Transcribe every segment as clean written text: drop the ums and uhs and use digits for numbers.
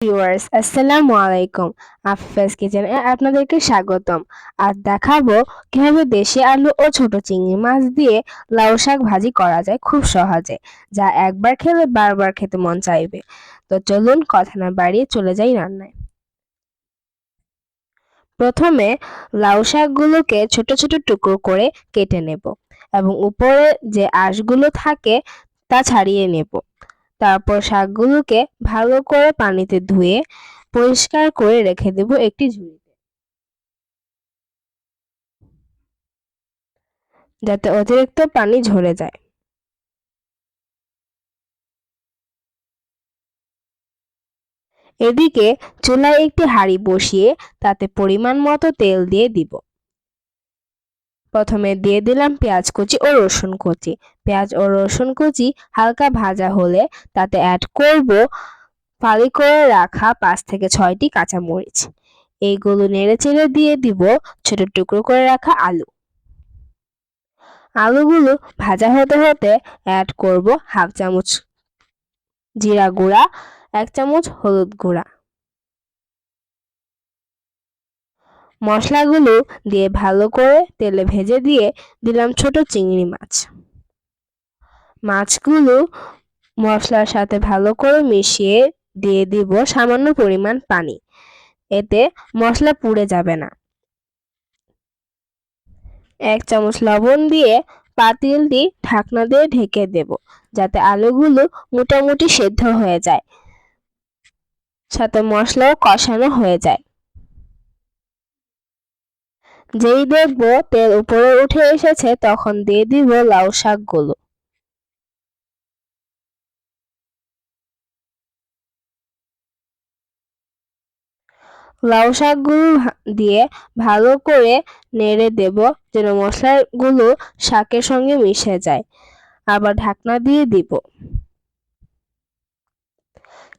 Viewers আসসালামু আলাইকুম। আফিফাস কিচেনে আপনাদেরকে স্বাগতম। আজ দেখাবো কিভাবে দেশি আলু ও ছোট চিংড়ি মাছ দিয়ে লাউ শাক ভাজি করা যায় খুব সহজে, যা একবার খেলে বারবার খেতে মন চাইবে। তো চলুন কথা না বাড়িয়ে চলে যাই রান্নায়। প্রথমে লাউ শাকগুলোকে ছোট ছোট টুকরো করে কেটে নেব এবং উপরে যে আঁশগুলো থাকে তা ছাড়িয়ে নেব। তারপর শাকগুলোকে ভালো করে পানিতে ধুয়ে পরিষ্কার করে রেখে দেব একটি ঝুড়িতে, যাতে অতিরিক্ত পানি ঝরে যায়। এদিকে চুলায় একটি হাঁড়ি বসিয়ে তাতে পরিমাণ মতো তেল দিয়ে দিব। প্রথমে দিয়ে দিলাম পেঁয়াজ কুচি ও রসুন কুচি। পেঁয়াজ ও রসুন কুচি হালকা ভাজা হলে তাতে অ্যাড করব ফালি করে রাখা 5 থেকে 6টি কাঁচামরিচ। এইগুলো নেড়েচেড়ে দিয়ে দিব ছোট টুকরো করে রাখা আলু। আলুগুলো ভাজা হতে হতে অ্যাড করব হাফ চামচ জিরা গুঁড়া, 1 চামচ হলুদ গুঁড়া। মশলাগুলো দিয়ে ভালো করে তেলে ভেজে দিয়ে দিলাম ছোট চিংড়ি মাছ। মাছগুলো মশলার সাথে ভালো করে মিশিয়ে দিয়ে দিব সামান্য পরিমাণ পানি। এতে মশলা পুড়ে যাবে না। 1 চামচ লবণ দিয়ে পাতিলটি ঢাকনা দিয়ে ঢেকে দেব, যাতে আলুগুলো মোটামুটি সেদ্ধ হয়ে যায়, সাথে মশলাও কষানো হয়ে যায়। যেই দেখব তেল উপরে উঠে এসেছে তখন দিয়ে দিব লাউ শাকগুলো। লাউ শাকগুলো দিয়ে ভালো করে নেড়ে দেব যেন মশলাগুলো শাকের সঙ্গে মিশে যায়। আবার ঢাকনা দিয়ে দিব।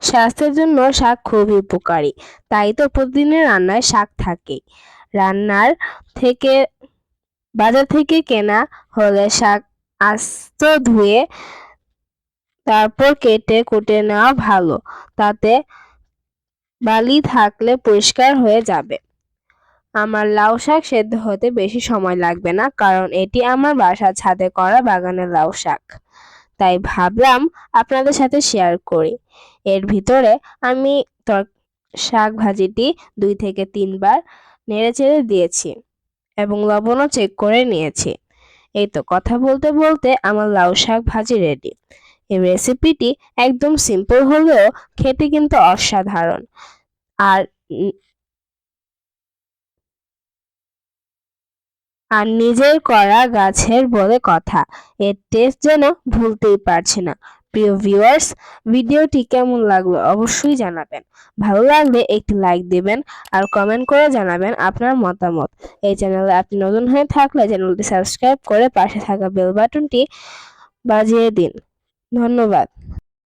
স্বাস্থ্যের জন্য শাক খুবই উপকারী, তাই তো প্রতিদিনের রান্নায় শাক থাকেই। রান্নার থেকে বাজার থেকে কেনা হলে শাক আস্ত ধুয়ে তারপর কেটে কুটে নেওয়া ভালো, তাতে বালি থাকলে পরিষ্কার হয়ে যাবে। আমার লাউ শাক সেদ্ধ হতে বেশি সময় লাগবে না, কারণ এটি আমার বাসার ছাদে করা বাগানের লাউ শাক। তাই ভাবলাম আপনাদের সাথে শেয়ার করি। এর ভিতরে আমি শাক ভাজিটি 2 থেকে 3 বার নেড়েচেড়ে দিয়েছি এবং লবণও চেক করে নিয়েছি। এই তো কথা বলতে বলতে আমার লাউ শাক ভাজি রেডি। এই রেসিপিটি একদম সিম্পল হলেও খেতে কিন্তু অসাধারণ। আর আর নিজের করা গাছের বলে কথা, এর টেস্ট যেন ভুলতেই পারছি না। প্রিয় ভিউয়ার্স, ভিডিওটি কেমন লাগলো অবশ্যই জানাবেন। ভালো লাগলে একটি লাইক দিবেন আর কমেন্ট করে জানাবেন আপনার মতামত। এই চ্যানেলে আপনি নতুন হয়ে থাকলে চ্যানেলটি সাবস্ক্রাইব করে পাশে থাকা বেল বাটনটি বাজিয়ে দিন। ধন্যবাদ।